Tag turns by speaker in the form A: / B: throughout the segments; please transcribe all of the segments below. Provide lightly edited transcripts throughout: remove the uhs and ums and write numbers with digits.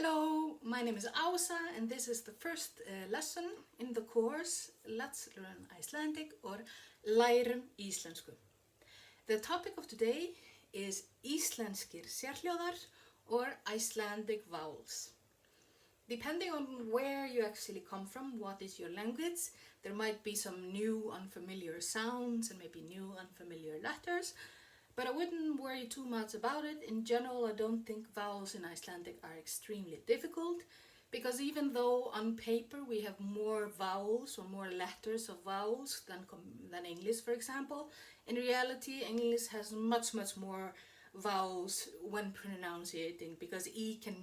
A: Hello, my name is Ausa and this is the first lesson in the course Let's Learn Icelandic or Lærum íslensku. The topic of today is íslenskir sérhljóðar or Icelandic vowels. Depending on where you actually come from, what is your language, there might be some new unfamiliar sounds and maybe new unfamiliar letters. But I wouldn't worry too much about it. In general, I don't think vowels in Icelandic are extremely difficult, because even though on paper we have more vowels or more letters of vowels than English, for example, in reality English has much more vowels when pronouncing, because E can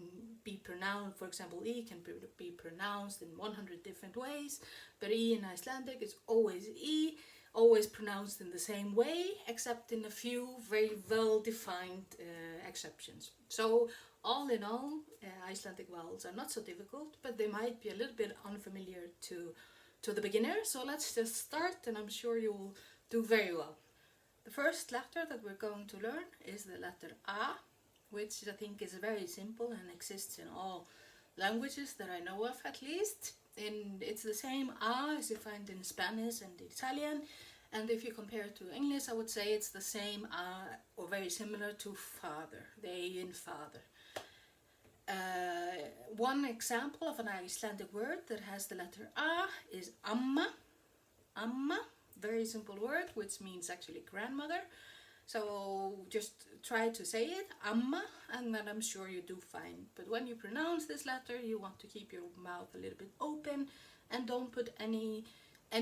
A: be pronounced, for example, E can be pronounced in 100 different ways, but E in Icelandic is always E, always pronounced in the same way, except in a few very well-defined exceptions. So all in all, Icelandic vowels are not so difficult, but they might be a little bit unfamiliar to the beginner. So let's just start, and I'm sure you will do very well. The first letter that we're going to learn is the letter A, which I think is very simple and exists in all languages that I know of, at least. And it's the same A as you find in Spanish and Italian, and if you compare it to English, I would say it's the same A, or very similar to father, the A in father. One example of an Icelandic word that has the letter A is amma. Amma, very simple word, which means actually grandmother. So just try to say it, amma, and then I'm sure you do fine. But when you pronounce this letter, you want to keep your mouth a little bit open and don't put any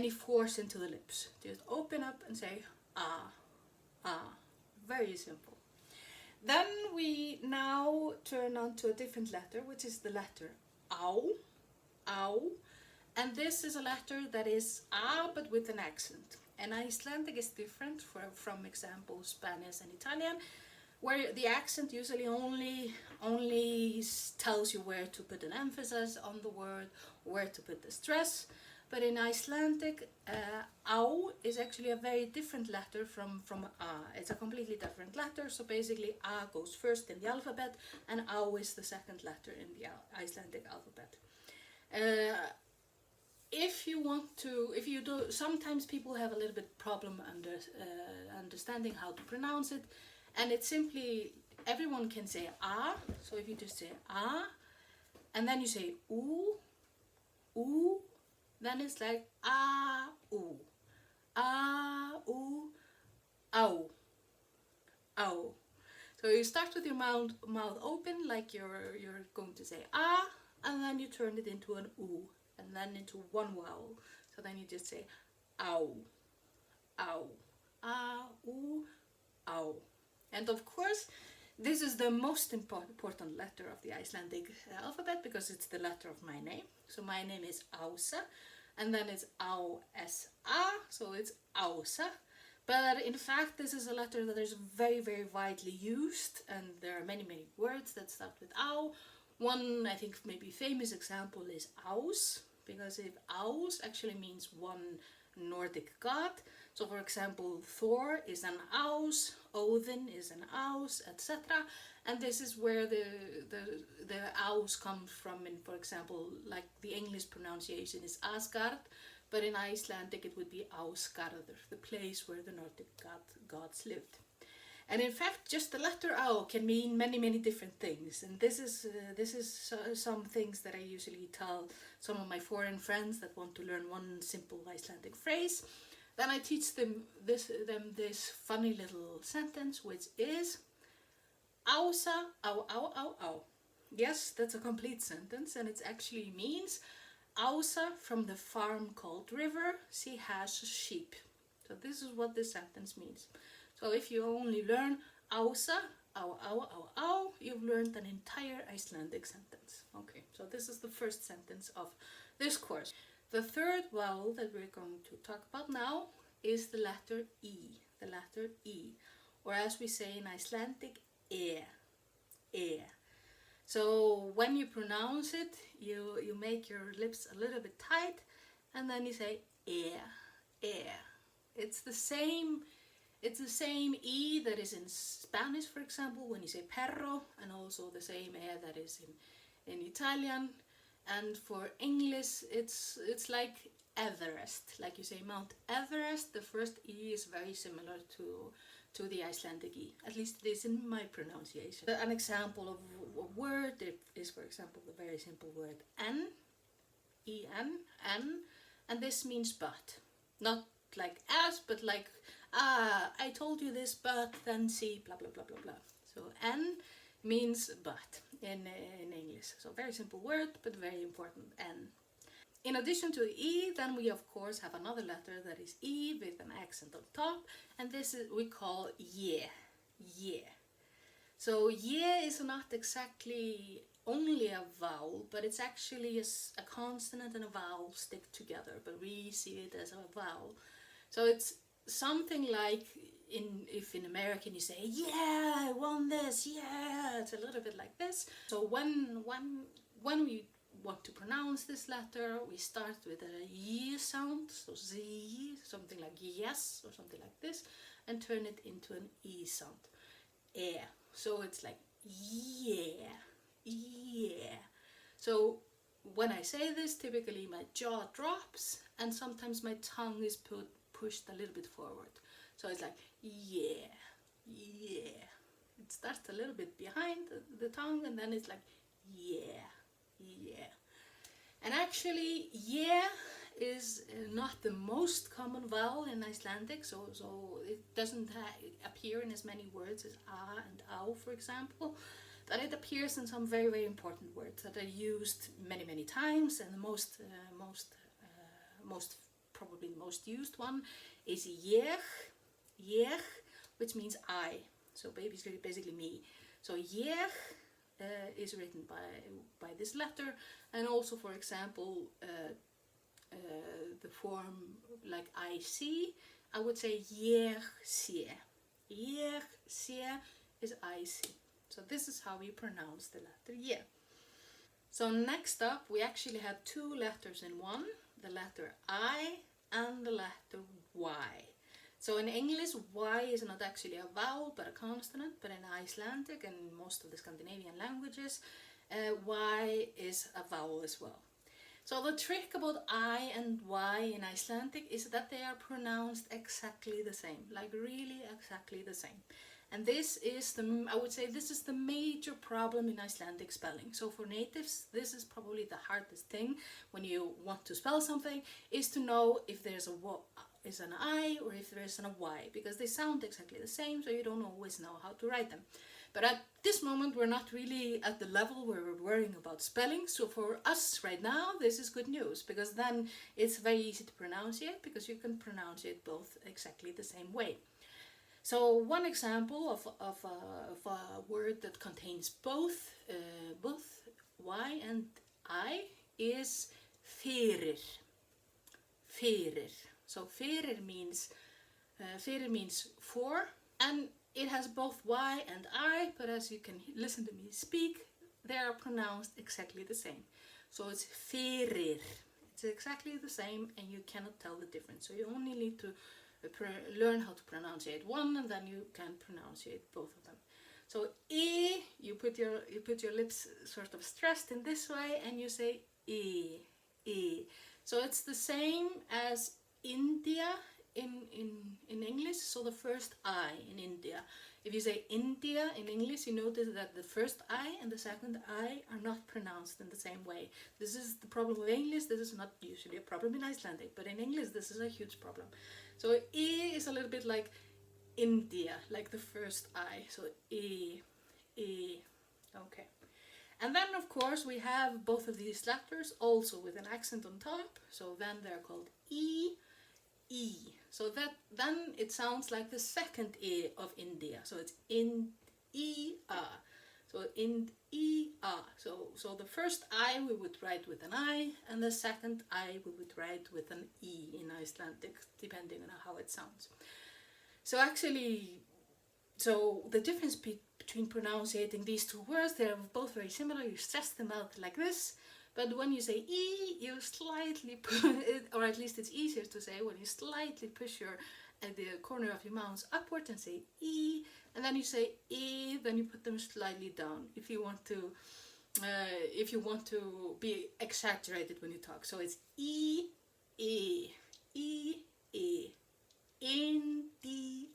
A: force into the lips. Just open up and say ah, ah. Very simple. Then we now turn on to a different letter, which is the letter ow, ow. And this is a letter that is A but with an accent. And Icelandic is different from example Spanish and Italian, where the accent usually only tells you where to put an emphasis on the word, where to put the stress. But in Icelandic, au is actually a very different letter from A. It's a completely different letter, so basically A goes first in the alphabet and au is the second letter in the Icelandic alphabet. Sometimes people have a little bit problem understanding how to pronounce it, and it's simply, everyone can say A, so if you just say A, and then you say oo, oo, then it's like A, oo, ow, ow. So you start with your mouth open, like you're going to say A, and then you turn it into an oo, and then into one vowel. So then you just say ow, ow, ow, ow. And of course, this is the most important letter of the Icelandic alphabet, because it's the letter of my name. So my name is Ausa, and then it's A, so it's Ausa. But in fact, this is a letter that is very widely used, and there are many words that start with ow. One, I think, maybe famous example is Aus, because Aus actually means one Nordic god. So for example, Thor is an Aus, Odin is an Aus, etc. And this is where the Aus comes from. In, for example, like the English pronunciation is Asgard, but in Icelandic it would be Ausgarður, the place where the Nordic gods lived. And in fact, just the letter ow can mean many different things. And this is some things that I usually tell some of my foreign friends that want to learn one simple Icelandic phrase. Then I teach them this funny little sentence, which is Ausa, ow, ow, ow, ow. Yes, that's a complete sentence, and it actually means Ausa from the farm called River, she has sheep. So this is what this sentence means. So if you only learn Ausa, ow, ow, ow, ow, you've learned an entire Icelandic sentence. Okay, so this is the first sentence of this course. The third vowel that we're going to talk about now is the letter E, or as we say in Icelandic, e. So when you pronounce it, you make your lips a little bit tight, and then you say e. It's the same E that is in Spanish, for example, when you say perro, and also the same E that is in Italian, and for English it's like Everest. Like you say Mount Everest, the first E is very similar to the Icelandic E. At least it is in my pronunciation. An example of a word is, for example, the very simple word en, en, en, and this means but. Not like as, but like, I told you this, but then see, blah, blah, blah, blah, blah. So en means but in English. So very simple word, but very important, en. In addition to E, then we of course have another letter that is E with an accent on top, and this is we call ye. Ye. So ye is not exactly only a vowel, but it's actually a consonant and a vowel stick together, but we see it as a vowel. So it's something like if in American you say, yeah, I won this, yeah, it's a little bit like this. So when we want to pronounce this letter, we start with a y sound, so z, something like yes, or something like this, and turn it into an e sound, e. So it's like yeah, yeah. So when I say this, typically my jaw drops, and sometimes my tongue is pushed a little bit forward. So it's like yeah, yeah. It starts a little bit behind the tongue, and then it's like yeah, yeah. And actually, yeah is not the most common vowel in Icelandic, so it doesn't appear in as many words as a and au, for example, but it appears in some very, very important words that are used many, many times, and the most probably the most used one is ég, which means I, so basically me. So ég is written by this letter, and also, for example, the form like I see, I would say ég sé. Ég sé is I see. So this is how we pronounce the letter ye. So next up, we actually have two letters in one, the letter I and the letter Y. So in English, Y is not actually a vowel but a consonant, but in Icelandic and most of the Scandinavian languages, Y is a vowel as well. So the trick about I and Y in Icelandic is that they are pronounced exactly the same, like really exactly the same. And this is I would say this is the major problem in Icelandic spelling. So for natives, this is probably the hardest thing when you want to spell something, is to know if there's an I or if there is a Y, because they sound exactly the same, so you don't always know how to write them. But at this moment, we're not really at the level where we're worrying about spelling. So for us right now, this is good news, because then it's very easy to pronounce it, because you can pronounce it both exactly the same way. So one example of a word that contains both Y and I is fyrir. Fyrir. So fyrir means for, and it has both Y and I, but as you can listen to me speak, they are pronounced exactly the same. So it's fyrir. It's exactly the same, and you cannot tell the difference. So you only need to learn how to pronounce one, and then you can pronounce both of them. So e, you put your lips sort of stressed in this way, and you say e. So it's the same as India in English. So the first I in India. If you say India in English, you notice that the first I and the second I are not pronounced in the same way. This is the problem with English. This is not usually a problem in Icelandic, but in English this is a huge problem. So E is a little bit like India, like the first I. So E. Okay. And then of course we have both of these letters also with an accent on top. So then they're called E. So then it sounds like the second E of India. So it's in E-a. So in E-a. So the first I we would write with an I, and the second I we would write with an E in Icelandic, depending on how it sounds. So actually, the difference between pronouncing these two words, they're both very similar. You stress them out like this. But when you say E, you slightly or at least it's easier to say when you slightly push the corner of your mouth upward and say E, and then you say E, then you put them slightly down if you want to if you want to be exaggerated when you talk. So it's E, E, E, E, India.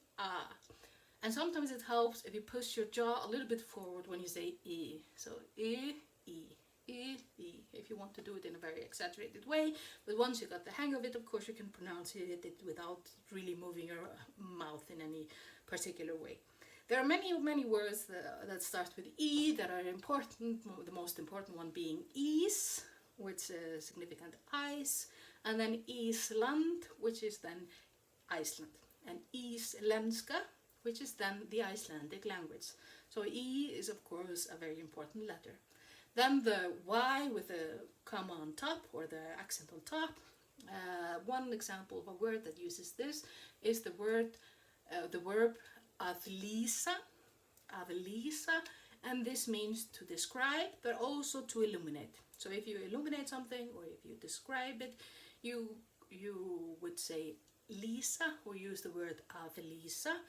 A: And sometimes it helps if you push your jaw a little bit forward when you say E. So E, E, E, E, if you want to do it in a very exaggerated way. But once you got the hang of it, of course, you can pronounce it without really moving your mouth in any particular way. There are many words that start with E that are important, the most important one being is, which is significant ice, and then Island, which is then Iceland, and íslenska, which is then the Icelandic language. So E is of course a very important letter. Then the Y with the comma on top, or the accent on top. One example of a word that uses this is the verb aðlýsa, and this means to describe, but also to illuminate. So if you illuminate something, or if you describe it, you would say Lisa, or use the word aðlýsa,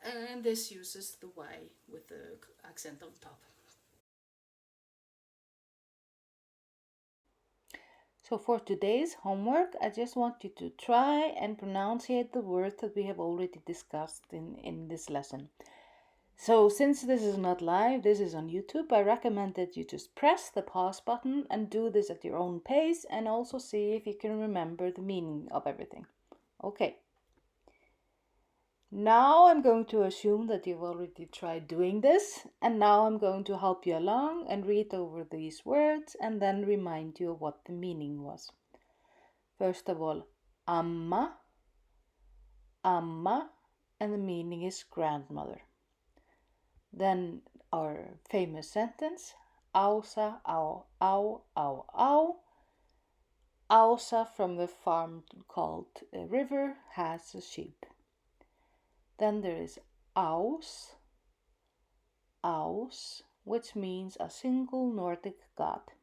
A: and this uses the Y with the accent on top. So for today's homework, I just want you to try and pronunciate the words that we have already discussed in this lesson. So since this is not live, this is on YouTube, I recommend that you just press the pause button and do this at your own pace, and also see if you can remember the meaning of everything. Okay. Now I'm going to assume that you've already tried doing this, and now I'm going to help you along and read over these words and then remind you of what the meaning was. First of all, amma, and the meaning is grandmother. Then our famous sentence, Ása á á. Ása from the farm called River has a sheep. Then there is ás, which means a single Nordic god.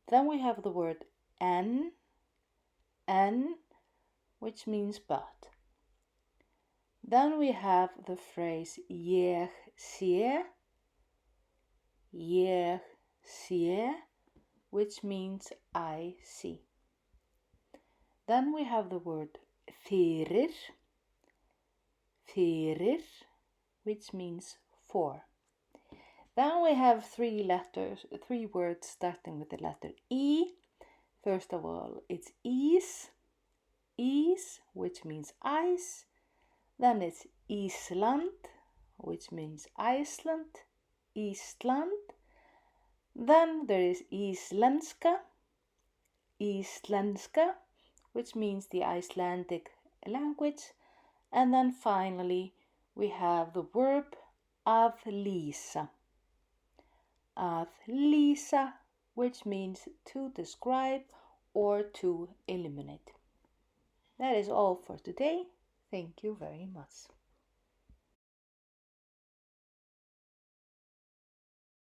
A: Then we have the word en, which means but. Then we have the phrase ég sé, which means I see. Then we have the word fyrir, which means for. Then we have three words starting with the letter E. First of all, it's ís, which means ice. Then it's Ísland, which means Iceland, Ísland. Then there is íslenska, which means the Icelandic language. And then finally, we have the verb aðlýsa, which means to describe or to illuminate. That is all for today. Thank you very much.